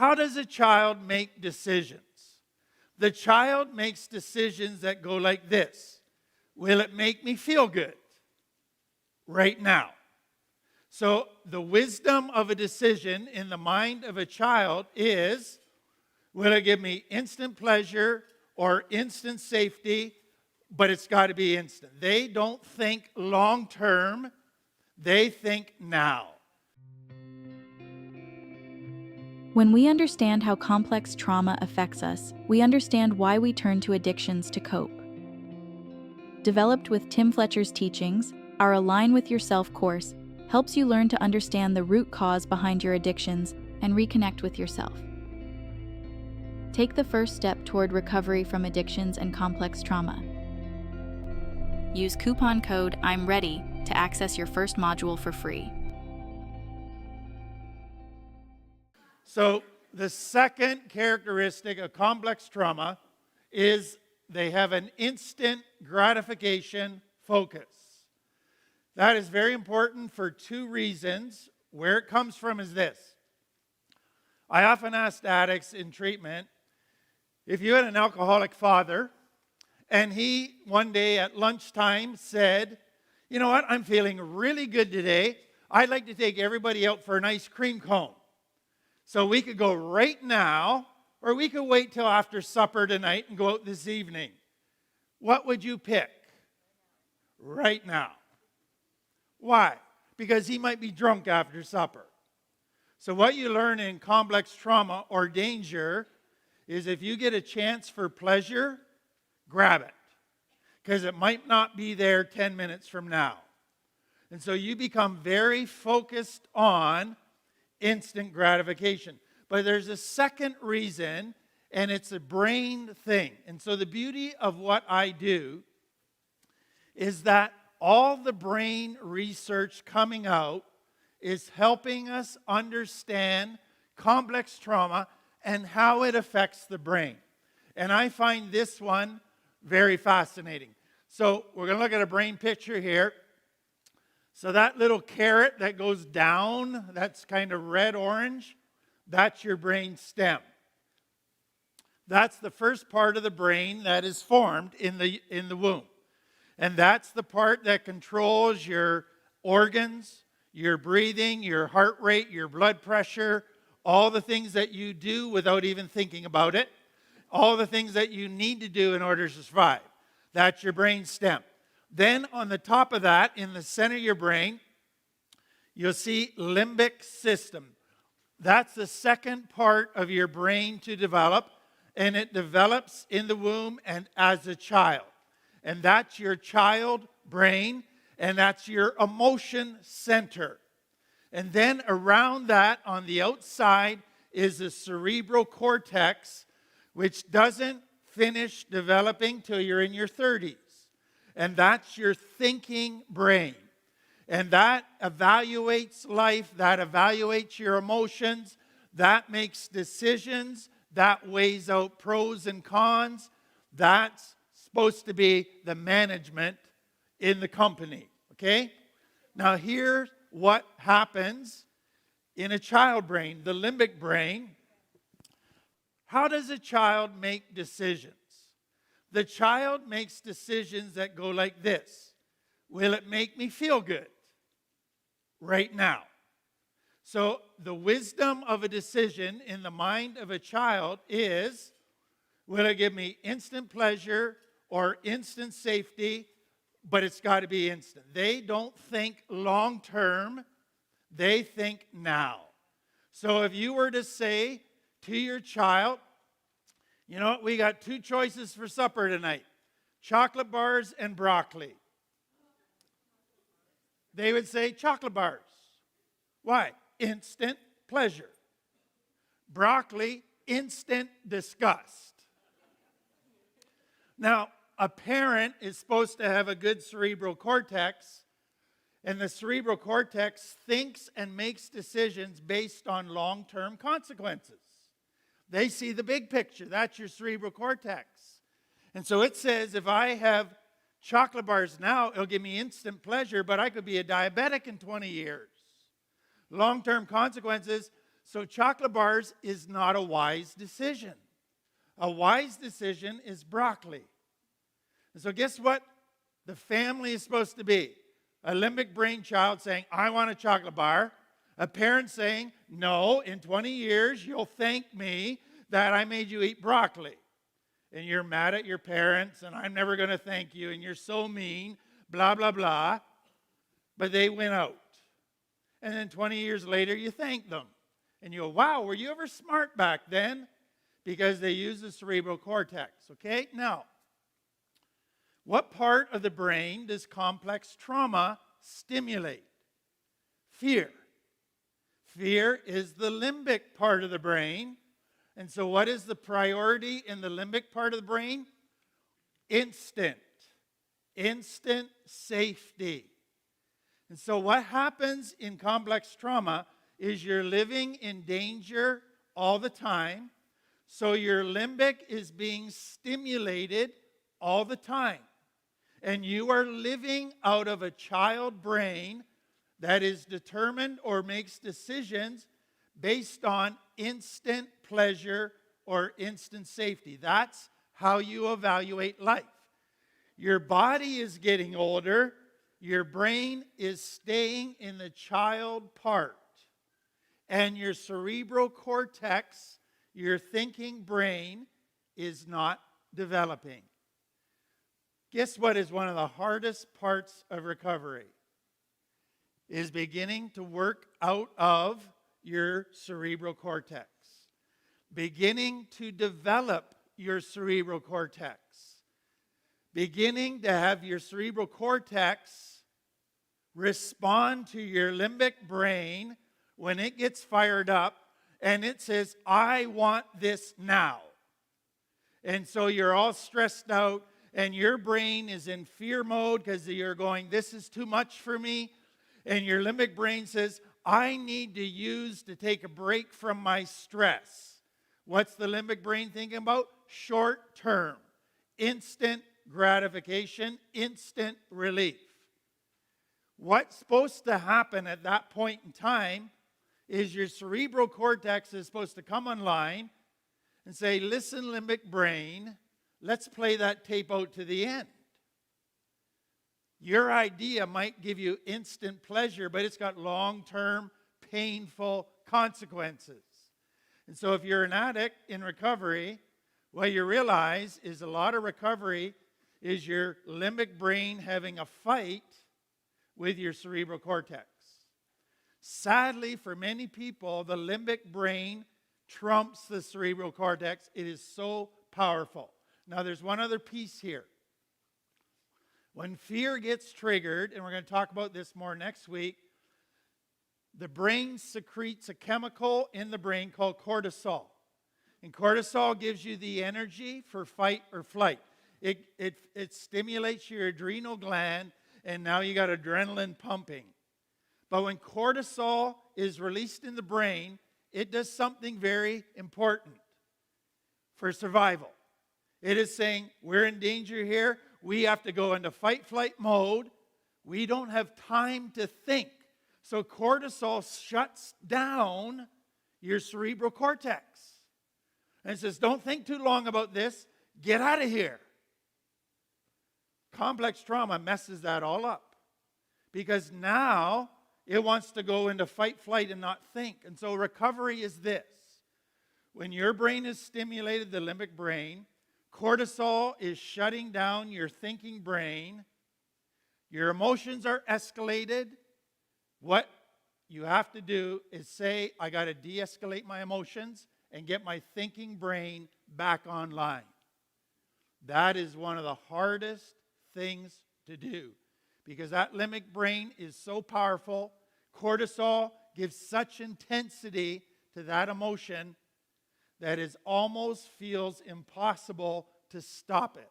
How does a child make decisions? The child makes decisions that go like this. Will it make me feel good? Right now. So the wisdom of a decision in the mind of a child is, will it give me instant pleasure or instant safety? But it's got to be instant. They don't think long term. They think now. When we understand how complex trauma affects us, we understand why we turn to addictions to cope. Developed with Tim Fletcher's teachings, our Align with Yourself course helps you learn to understand the root cause behind your addictions and reconnect with yourself. Take the first step toward recovery from addictions and complex trauma. Use coupon code I'm Ready to access your first module for free. So the second characteristic of complex trauma is they have an instant gratification focus. That is very important for two reasons. Where it comes from is this. I often ask addicts in treatment, if you had an alcoholic father, and he one day at lunchtime said, you know what, I'm feeling really good today. I'd like to take everybody out for an ice cream cone. So we could go right now, or we could wait till after supper tonight and go out this evening. What would you pick? Right now. Why? Because he might be drunk after supper. So what you learn in complex trauma or danger is if you get a chance for pleasure, grab it. Because it might not be there 10 minutes from now. And so you become very focused on instant gratification. But there's a second reason, and it's a brain thing. And so the beauty of what I do is that all the brain research coming out is helping us understand complex trauma and how it affects the brain. And I find this one very fascinating. So we're going to look at a brain picture here. So that little carrot that goes down, that's kind of red-orange, that's your brain stem. That's the first part of the brain that is formed in the womb. And that's the part that controls your organs, your breathing, your heart rate, your blood pressure, all the things that you do without even thinking about it, all the things that you need to do in order to survive. That's your brain stem. Then on the top of that, in the center of your brain, you'll see limbic system. That's the second part of your brain to develop, and it develops in the womb and as a child. And that's your child brain, and that's your emotion center. And then around that, on the outside, is the cerebral cortex, which doesn't finish developing till you're in your 30s. And that's your thinking brain. And that evaluates life, that evaluates your emotions, that makes decisions, that weighs out pros and cons. That's supposed to be the management in the company, okay? Now here's what happens in a child brain, the limbic brain. How does a child make decisions? The child makes decisions that go like this. Will it make me feel good? Right now. So the wisdom of a decision in the mind of a child is, will it give me instant pleasure or instant safety? But it's got to be instant. They don't think long term. They think now. So if you were to say to your child, you know what, we got two choices for supper tonight. Chocolate bars and broccoli. They would say chocolate bars. Why? Instant pleasure. Broccoli, instant disgust. Now, a parent is supposed to have a good cerebral cortex, and the cerebral cortex thinks and makes decisions based on long-term consequences. They see the big picture. That's your cerebral cortex. And so it says, if I have chocolate bars now, it'll give me instant pleasure, but I could be a diabetic in 20 years. Long-term consequences. So chocolate bars is not a wise decision. A wise decision is broccoli. And so guess what the family is supposed to be? A limbic brain child saying, I want a chocolate bar. A parent saying, no, in 20 years you'll thank me that I made you eat broccoli. And you're mad at your parents, and I'm never going to thank you, and you're so mean, blah, blah, blah. But they went out. And then 20 years later, you thank them. And you go, wow, were you ever smart back then? Because they use the cerebral cortex, okay? Now, what part of the brain does complex trauma stimulate? Fear. Fear is the limbic part of the brain. And so what is the priority in the limbic part of the brain? Instant safety. And so what happens in complex trauma is you're living in danger all the time. So your limbic is being stimulated all the time. And you are living out of a child brain that is determined or makes decisions based on instant pleasure or instant safety. That's how you evaluate life. Your body is getting older. Your brain is staying in the child part. And your cerebral cortex, your thinking brain, is not developing. Guess what is one of the hardest parts of recovery? Is beginning to work out of your cerebral cortex. Beginning to develop your cerebral cortex. Beginning to have your cerebral cortex respond to your limbic brain when it gets fired up and it says, I want this now. And so you're all stressed out and your brain is in fear mode because you're going, this is too much for me. And your limbic brain says, I need to use to take a break from my stress. What's the limbic brain thinking about? Short term, instant gratification, instant relief. What's supposed to happen at that point in time is your cerebral cortex is supposed to come online and say, listen, limbic brain, let's play that tape out to the end. Your idea might give you instant pleasure, but it's got long-term, painful consequences. And so if you're an addict in recovery, what you realize is a lot of recovery is your limbic brain having a fight with your cerebral cortex. Sadly, for many people, the limbic brain trumps the cerebral cortex. It is so powerful. Now, there's one other piece here. When fear gets triggered, and we're going to talk about this more next week, the brain secretes a chemical in the brain called cortisol. And cortisol gives you the energy for fight or flight. It stimulates your adrenal gland, and now you got adrenaline pumping. But when cortisol is released in the brain, it does something very important for survival. It is saying, we're in danger here. We have to go into fight-flight mode. We don't have time to think. So cortisol shuts down your cerebral cortex. And it says, don't think too long about this. Get out of here. Complex trauma messes that all up. Because now it wants to go into fight-flight and not think. And so recovery is this. When your brain is stimulated, the limbic brain, cortisol is shutting down your thinking brain. Your emotions are escalated. What you have to do is say, I got to de-escalate my emotions and get my thinking brain back online. That is one of the hardest things to do because that limbic brain is so powerful. Cortisol gives such intensity to that emotion that it almost feels impossible to stop it.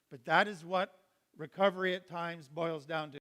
But that is what recovery at times boils down to.